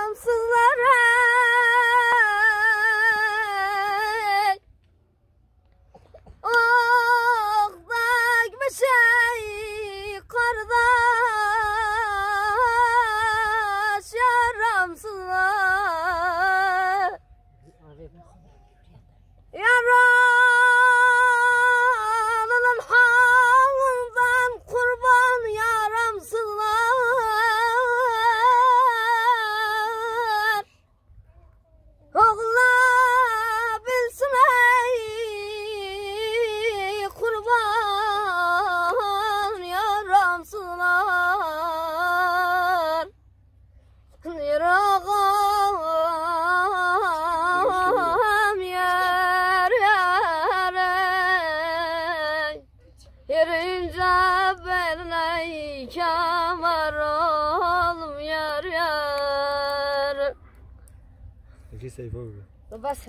Yaramsızlara oğdak bir şey kardeş yaramsızlar yaranın halından kurban yaramsızlar oğla bilsin ey kurban yaramsızlar yırağım yer yere yerince beline kemer oğlum yer yer Peki sayfa mı? bas